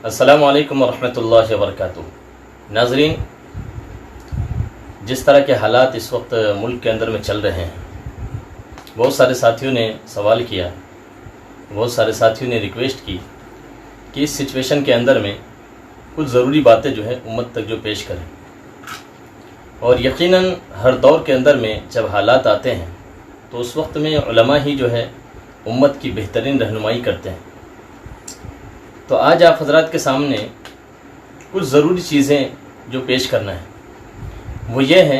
السلام علیکم ورحمۃ اللہ وبرکاتہ۔ ناظرین، جس طرح کے حالات اس وقت ملک کے اندر میں چل رہے ہیں، بہت سارے ساتھیوں نے سوال کیا، بہت سارے ساتھیوں نے ریکویسٹ کی کہ اس سچویشن کے اندر میں کچھ ضروری باتیں جو ہے امت تک جو پیش کریں۔ اور یقیناً ہر دور کے اندر میں جب حالات آتے ہیں تو اس وقت میں علماء ہی جو ہے امت کی بہترین رہنمائی کرتے ہیں۔ تو آج آپ حضرات کے سامنے کچھ ضروری چیزیں جو پیش کرنا ہے وہ یہ ہے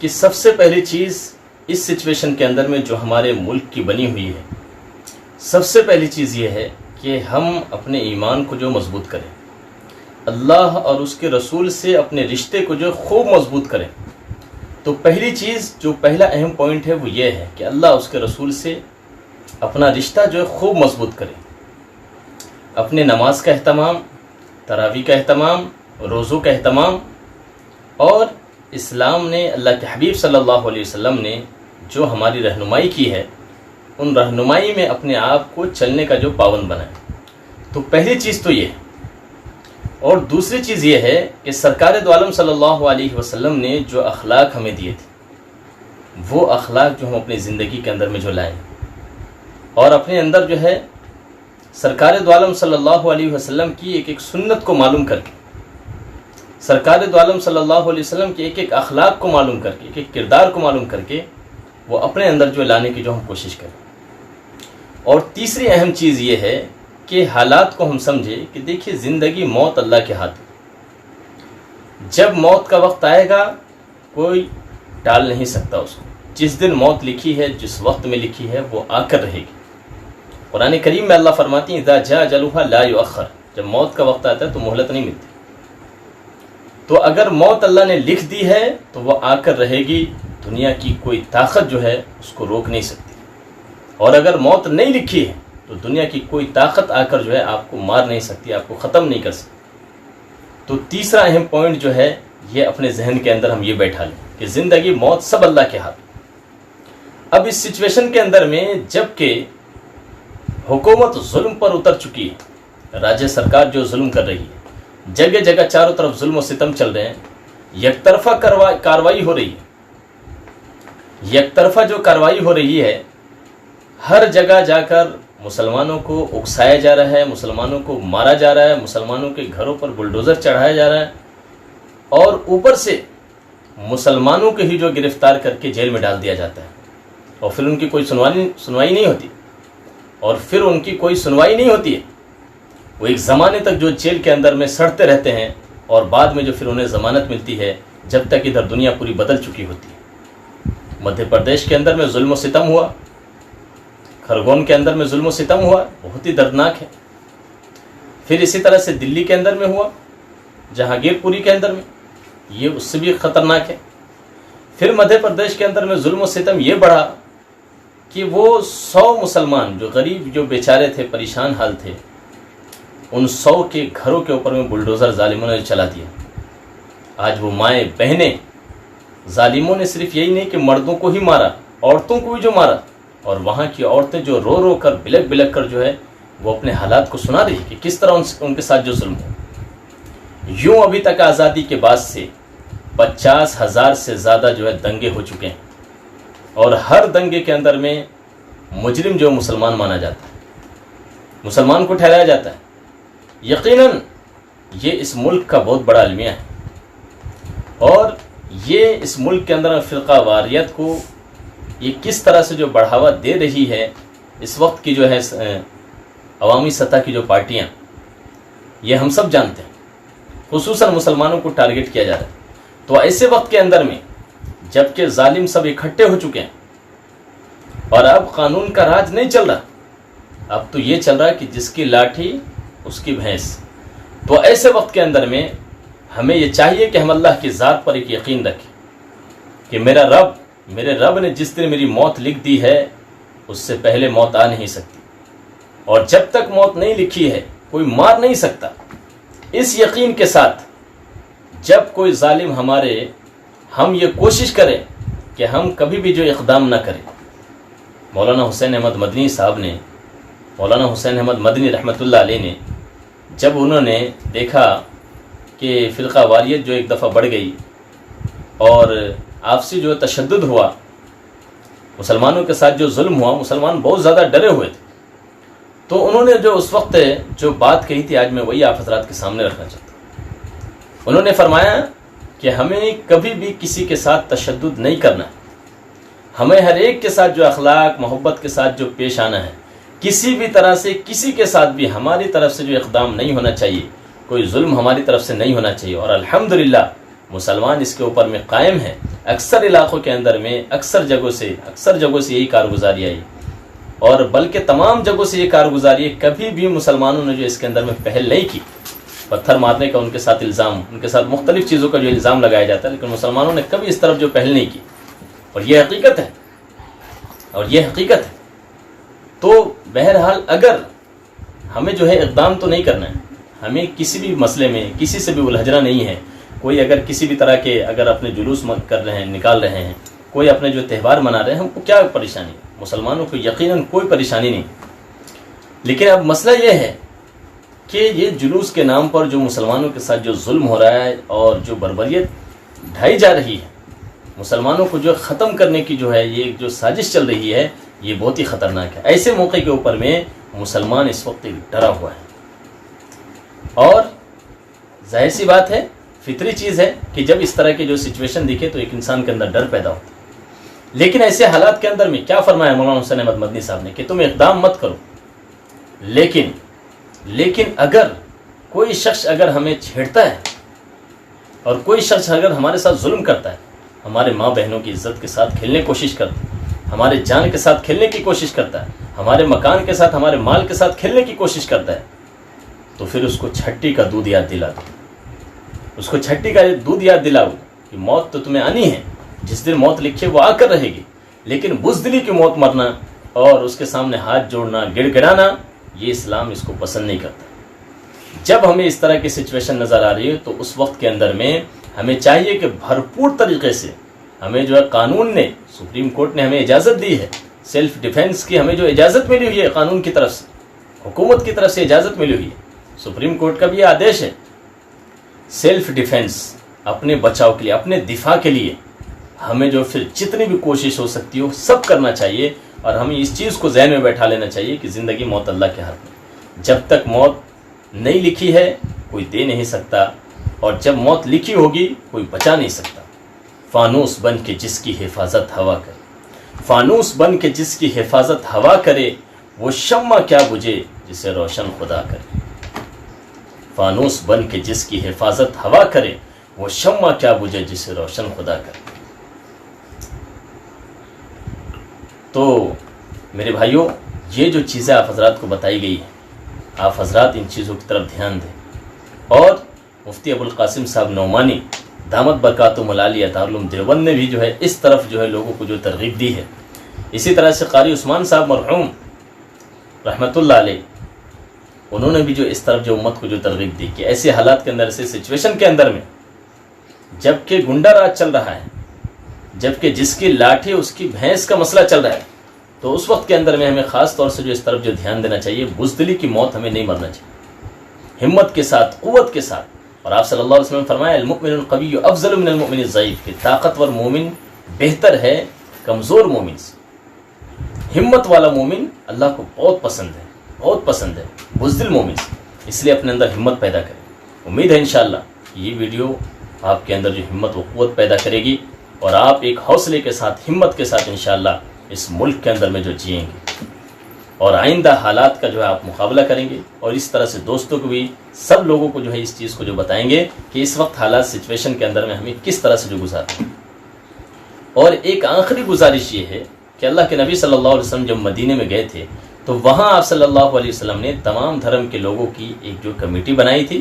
کہ سب سے پہلی چیز اس سچویشن کے اندر میں جو ہمارے ملک کی بنی ہوئی ہے، سب سے پہلی چیز یہ ہے کہ ہم اپنے ایمان کو جو مضبوط کریں، اللہ اور اس کے رسول سے اپنے رشتے کو جو خوب مضبوط کریں۔ تو پہلی چیز جو پہلا اہم پوائنٹ ہے وہ یہ ہے کہ اللہ اس کے رسول سے اپنا رشتہ جو ہے خوب مضبوط کریں۔ اپنے نماز کا اہتمام، تراویح کا اہتمام، روزوں کا اہتمام، اور اسلام نے، اللہ کے حبیب صلی اللہ علیہ وسلم نے جو ہماری رہنمائی کی ہے، ان رہنمائی میں اپنے آپ کو چلنے کا جو پابند بنائیں۔ تو پہلی چیز تو یہ ہے۔ اور دوسری چیز یہ ہے کہ سرکار دو عالم صلی اللہ علیہ وسلم نے جو اخلاق ہمیں دیے تھے، وہ اخلاق جو ہم اپنی زندگی کے اندر میں جو لائیں، اور اپنے اندر جو ہے سرکار دو عالم صلی اللہ علیہ وسلم کی ایک ایک سنت کو معلوم کر کے، سرکار دو عالم صلی اللہ علیہ وسلم کے ایک ایک اخلاق کو معلوم کر کے، ایک ایک کردار کو معلوم کر کے وہ اپنے اندر جو لانے کی جو ہم کوشش کریں۔ اور تیسری اہم چیز یہ ہے کہ حالات کو ہم سمجھے کہ دیکھیے زندگی موت اللہ کے ہاتھ ہے۔ جب موت کا وقت آئے گا کوئی ٹال نہیں سکتا اس کو۔ جس دن موت لکھی ہے، جس وقت میں لکھی ہے، وہ آ کر رہے گی۔ قرآن کریم میں اللہ فرماتی ہیں اذا جاء اجلها لا یؤخر، جب موت کا وقت آتا ہے تو مہلت نہیں ملتی۔ تو اگر موت اللہ نے لکھ دی ہے تو وہ آ کر رہے گی، دنیا کی کوئی طاقت جو ہے اس کو روک نہیں سکتی۔ اور اگر موت نہیں لکھی ہے تو دنیا کی کوئی طاقت آ کر جو ہے آپ کو مار نہیں سکتی، آپ کو ختم نہیں کر سکتی۔ تو تیسرا اہم پوائنٹ جو ہے یہ اپنے ذہن کے اندر ہم یہ بیٹھا لیں کہ زندگی موت سب اللہ کے ہاتھ۔ اب اس سچویشن کے اندر میں جب کہ حکومت ظلم پر اتر چکی ہے، راجہ سرکار جو ظلم کر رہی ہے، جگہ جگہ چاروں طرف ظلم و ستم چل رہے ہیں، یک طرفہ کاروائی ہو رہی ہے، یک طرفہ جو کاروائی ہو رہی ہے، ہر جگہ جا کر مسلمانوں کو اکسایا جا رہا ہے، مسلمانوں کو مارا جا رہا ہے، مسلمانوں کے گھروں پر بلڈوزر چڑھایا جا رہا ہے، اور اوپر سے مسلمانوں کے ہی جو گرفتار کر کے جیل میں ڈال دیا جاتا ہے، اور پھر ان کی کوئی سنوائی نہیں ہوتی، وہ ایک زمانے تک جو جیل کے اندر میں سڑتے رہتے ہیں، اور بعد میں جو پھر انہیں ضمانت ملتی ہے، جب تک ادھر دنیا پوری بدل چکی ہوتی ہے۔ مدھیہ پردیش کے اندر میں ظلم و ستم ہوا، کھرگون کے اندر میں ظلم و ستم ہوا، بہت ہی دردناک ہے۔ پھر اسی طرح سے دلی کے اندر میں ہوا، جہانگیر پوری کے اندر میں، یہ اس سے بھی خطرناک ہے۔ پھر مدھیہ پردیش کے اندر میں ظلم و ستم یہ بڑھا کہ وہ 100 مسلمان جو غریب، جو بیچارے تھے، پریشان حال تھے، ان 100 کے گھروں کے اوپر میں بلڈوزر ظالموں نے چلا دیا۔ آج وہ مائیں بہنیں، ظالموں نے صرف یہی نہیں کہ مردوں کو ہی مارا، عورتوں کو بھی جو مارا، اور وہاں کی عورتیں جو رو رو کر، بلک بلک کر جو ہے وہ اپنے حالات کو سنا رہی کہ کس طرح ان کے ساتھ جو ظلم ہو۔ یوں ابھی تک آزادی کے بعد سے 50,000 سے زیادہ جو ہے دنگے ہو چکے ہیں، اور ہر دنگے کے اندر میں مجرم جو مسلمان مانا جاتا ہے، مسلمان کو ٹھہرایا جاتا ہے۔ یقیناً یہ اس ملک کا بہت بڑا المیہ ہے، اور یہ اس ملک کے اندر فرقہ واریت کو یہ کس طرح سے جو بڑھاوا دے رہی ہے، اس وقت کی جو ہے عوامی سطح کی جو پارٹیاں، یہ ہم سب جانتے ہیں، خصوصاً مسلمانوں کو ٹارگٹ کیا جا رہا ہے۔ تو ایسے وقت کے اندر میں جب کہ ظالم سب اکٹھے ہو چکے ہیں، اور اب قانون کا راج نہیں چل رہا، اب تو یہ چل رہا ہے کہ جس کی لاٹھی اس کی بھینس۔ تو ایسے وقت کے اندر میں ہمیں یہ چاہیے کہ ہم اللہ کی ذات پر ایک یقین رکھیں کہ میرے رب نے جس دن میری موت لکھ دی ہے، اس سے پہلے موت آ نہیں سکتی، اور جب تک موت نہیں لکھی ہے کوئی مار نہیں سکتا۔ اس یقین کے ساتھ جب کوئی ظالم ہم یہ کوشش کریں کہ ہم کبھی بھی جو اقدام نہ کریں۔ مولانا حسین احمد مدنی صاحب نے، مولانا حسین احمد مدنی رحمۃ اللہ علیہ نے جب انہوں نے دیکھا کہ فرقہ واریت جو ایک دفعہ بڑھ گئی اور آپسی جو تشدد ہوا، مسلمانوں کے ساتھ جو ظلم ہوا، مسلمان بہت زیادہ ڈرے ہوئے تھے، تو انہوں نے جو اس وقت جو بات کہی تھی، آج میں وہی آپ حضرات کے سامنے رکھنا چاہتا ہوں۔ انہوں نے فرمایا کہ ہمیں کبھی بھی کسی کے ساتھ تشدد نہیں کرنا ہے، ہمیں ہر ایک کے ساتھ جو اخلاق محبت کے ساتھ جو پیش آنا ہے، کسی بھی طرح سے کسی کے ساتھ بھی ہماری طرف سے جو اقدام نہیں ہونا چاہیے، کوئی ظلم ہماری طرف سے نہیں ہونا چاہیے۔ اور الحمدللہ مسلمان اس کے اوپر میں قائم ہے۔ اکثر علاقوں کے اندر میں اکثر جگہوں سے یہی کارگزاری آئی، اور بلکہ تمام جگہوں سے یہ کارگزاری ہے۔ کبھی بھی مسلمانوں نے جو اس کے اندر میں پہل نہیں کی، پتھر مارنے کا ان کے ساتھ الزام، ان کے ساتھ مختلف چیزوں کا جو الزام لگایا جاتا ہے، لیکن مسلمانوں نے کبھی اس طرف جو پہل نہیں کی، اور یہ حقیقت ہے۔ تو بہرحال اگر ہمیں جو ہے اقدام تو نہیں کرنا ہے، ہمیں کسی بھی مسئلے میں کسی سے بھی الجھنا نہیں ہے۔ کوئی اگر کسی بھی طرح کے اگر اپنے جلوس کر رہے ہیں، نکال رہے ہیں، کوئی اپنے جو تہوار منا رہے ہیں، ہم کو کیا پریشانی؟ مسلمانوں کو یقیناً کوئی پریشانی نہیں، لیکن اب مسئلہ یہ ہے کہ یہ جلوس کے نام پر جو مسلمانوں کے ساتھ جو ظلم ہو رہا ہے اور جو بربریت ڈھائی جا رہی ہے، مسلمانوں کو جو ختم کرنے کی جو ہے یہ جو سازش چل رہی ہے، یہ بہت ہی خطرناک ہے۔ ایسے موقع کے اوپر میں مسلمان اس وقت ڈرا ہوا ہے، اور ظاہر سی بات ہے، فطری چیز ہے کہ جب اس طرح کی جو سچویشن دکھے تو ایک انسان کے اندر ڈر پیدا ہوتا ہے۔ لیکن ایسے حالات کے اندر میں کیا فرمایا مولانا حسین احمد مدنی صاحب نے کہ تم اقدام مت کرو، لیکن اگر کوئی شخص اگر ہمیں چھیڑتا ہے اور کوئی شخص اگر ہمارے ساتھ ظلم کرتا ہے، ہمارے ماں بہنوں کی عزت کے ساتھ کھیلنے کی کوشش کرتا ہے، ہمارے جان کے ساتھ کھیلنے کی کوشش کرتا ہے، ہمارے مکان کے ساتھ، ہمارے مال کے ساتھ کھیلنے کی کوشش کرتا ہے، تو پھر اس کو چھٹی کا دودھ یاد دلا دو، اس کو چھٹی کا دودھ یاد دلاؤ کہ موت تو تمہیں آنی ہے، جس دن موت لکھے وہ آ کر رہے گی، لیکن بزدلی کی موت مرنا اور اس کے سامنے ہاتھ جوڑنا، گڑ گڑانا، یہ اسلام اس کو پسند نہیں کرتا۔ جب ہمیں اس طرح کی سچویشن نظر آ رہی ہے تو اس وقت کے اندر میں ہمیں چاہیے کہ بھرپور طریقے سے ہمیں جو ہے قانون نے، سپریم کورٹ نے ہمیں اجازت دی ہے، سیلف ڈیفینس کی ہمیں جو اجازت ملی ہوئی ہے قانون کی طرف سے، حکومت کی طرف سے اجازت ملی ہوئی ہے، سپریم کورٹ کا بھی یہ آدیش ہے، سیلف ڈیفینس، اپنے بچاؤ کے لیے، اپنے دفاع کے لیے ہمیں جو پھر جتنی بھی کوشش ہو سکتی ہو سب کرنا چاہیے، اور ہمیں اس چیز کو ذہن میں بیٹھا لینا چاہیے کہ زندگی موت اللہ کے ہاتھ میں، جب تک موت نہیں لکھی ہے کوئی دے نہیں سکتا، اور جب موت لکھی ہوگی کوئی بچا نہیں سکتا۔ فانوس بن کے جس کی حفاظت ہوا کرے، فانوس بن کے جس کی حفاظت ہوا کرے، وہ شمع کیا بجھے جسے روشن خدا کرے، فانوس بن کے جس کی حفاظت ہوا کرے، وہ شمع کیا بجھے جسے روشن خدا کرے۔ تو میرے بھائیوں، یہ جو چیزیں آپ حضرات کو بتائی گئی ہیں، آپ حضرات ان چیزوں کی طرف دھیان دیں، اور مفتی ابوالقاسم صاحب نعمانی دامت برکاتہم العالیہ دارالعلوم دیوبند نے بھی جو ہے اس طرف جو ہے لوگوں کو جو ترغیب دی ہے، اسی طرح سے قاری عثمان صاحب مرحوم رحمۃ اللہ علیہ، انہوں نے بھی جو اس طرف جو امت کو جو ترغیب دی کہ ایسے حالات کے اندر، ایسے سچویشن کے اندر میں، جب کہ گنڈا راج چل رہا ہے، جب کہ جس کی لاٹھی اس کی بھینس کا مسئلہ چل رہا ہے، تو اس وقت کے اندر میں ہمیں خاص طور سے جو اس طرف جو دھیان دینا چاہیے، بزدلی کی موت ہمیں نہیں مرنا چاہیے، ہمت کے ساتھ، قوت کے ساتھ۔ اور آپ صلی اللہ علیہ وسلم نے فرمایا المؤمن القوی افضل من المؤمن الضعیف، کہ طاقتور مومن بہتر ہے کمزور مومن سے، ہمت والا مومن اللہ کو بہت پسند ہے، بہت پسند ہے بزدل مومن سے، اس لیے اپنے اندر ہمت پیدا کریں۔ امید ہے انشاءاللہ یہ ویڈیو آپ کے اندر جو ہمت و قوت پیدا کرے گی، اور آپ ایک حوصلے کے ساتھ، ہمت کے ساتھ انشاءاللہ اس ملک کے اندر میں جو جئیں گے، اور آئندہ حالات کا جو ہے آپ مقابلہ کریں گے، اور اس طرح سے دوستوں کو بھی، سب لوگوں کو جو ہے اس چیز کو جو بتائیں گے کہ اس وقت حالات سچویشن کے اندر میں ہمیں کس طرح سے جو گزارنا ہے۔ اور ایک آخری گزارش یہ ہے کہ اللہ کے نبی صلی اللہ علیہ وسلم جب مدینے میں گئے تھے تو وہاں آپ صلی اللہ علیہ وسلم نے تمام دھرم کے لوگوں کی ایک جو کمیٹی بنائی تھی،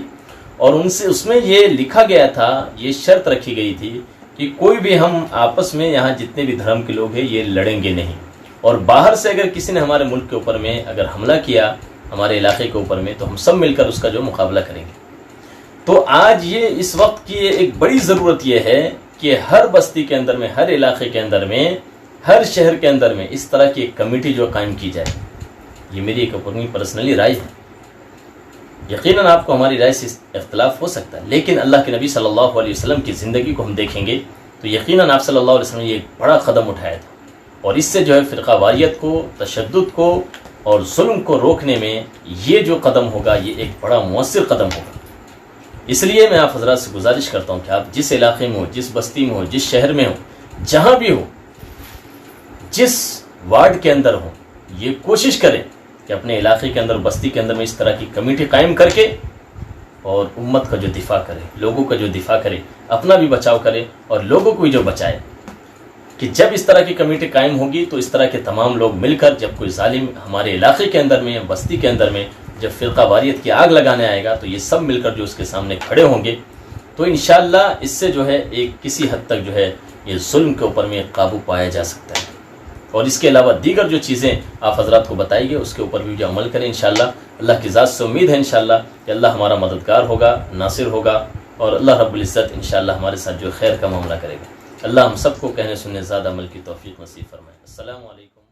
اور اس میں یہ لکھا گیا تھا، یہ شرط رکھی گئی تھی کہ کوئی بھی ہم آپس میں یہاں جتنے بھی دھرم کے لوگ ہیں یہ لڑیں گے نہیں، اور باہر سے اگر کسی نے ہمارے ملک کے اوپر میں اگر حملہ کیا، ہمارے علاقے کے اوپر میں، تو ہم سب مل کر اس کا جو مقابلہ کریں گے۔ تو آج یہ اس وقت کی ایک بڑی ضرورت یہ ہے کہ ہر بستی کے اندر میں، ہر علاقے کے اندر میں، ہر شہر کے اندر میں اس طرح کی ایک کمیٹی جو قائم کی جائے۔ یہ میری ایک اپنی پرسنلی رائے ہے، یقیناً آپ کو ہماری رائے سے اختلاف ہو سکتا ہے، لیکن اللہ کے نبی صلی اللہ علیہ وسلم کی زندگی کو ہم دیکھیں گے تو یقیناً آپ صلی اللہ علیہ وسلم نے یہ ایک بڑا قدم اٹھایا تھا، اور اس سے جو ہے فرقہ واریت کو، تشدد کو اور ظلم کو روکنے میں یہ جو قدم ہوگا یہ ایک بڑا مؤثر قدم ہوگا۔ اس لیے میں آپ حضرات سے گزارش کرتا ہوں کہ آپ جس علاقے میں ہو، جس بستی میں ہو، جس شہر میں ہو، جہاں بھی ہو، جس وارڈ کے اندر ہو، یہ کوشش کریں کہ اپنے علاقے کے اندر، بستی کے اندر میں اس طرح کی کمیٹی قائم کر کے اور امت کا جو دفاع کرے، لوگوں کا جو دفاع کرے، اپنا بھی بچاؤ کرے اور لوگوں کو بھی جو بچائے، کہ جب اس طرح کی کمیٹی قائم ہوگی تو اس طرح کے تمام لوگ مل کر جب کوئی ظالم ہمارے علاقے کے اندر میں، بستی کے اندر میں جب فرقہ واریت کی آگ لگانے آئے گا تو یہ سب مل کر جو اس کے سامنے کھڑے ہوں گے تو انشاءاللہ اس سے جو ہے ایک کسی حد تک جو ہے یہ ظلم کے اوپر میں قابو پایا جا سکتا ہے۔ اور اس کے علاوہ دیگر جو چیزیں آپ حضرات کو بتائی گے اس کے اوپر بھی جو عمل کریں انشاءاللہ۔ اللہ کی ذات سے امید ہے انشاءاللہ کہ اللہ ہمارا مددگار ہوگا، ناصر ہوگا، اور اللہ رب العزت انشاءاللہ ہمارے ساتھ جو خیر کا معاملہ کرے گا۔ اللہ ہم سب کو کہنے سننے زیادہ عمل کی توفیق نصیب فرمائے۔ السلام علیکم۔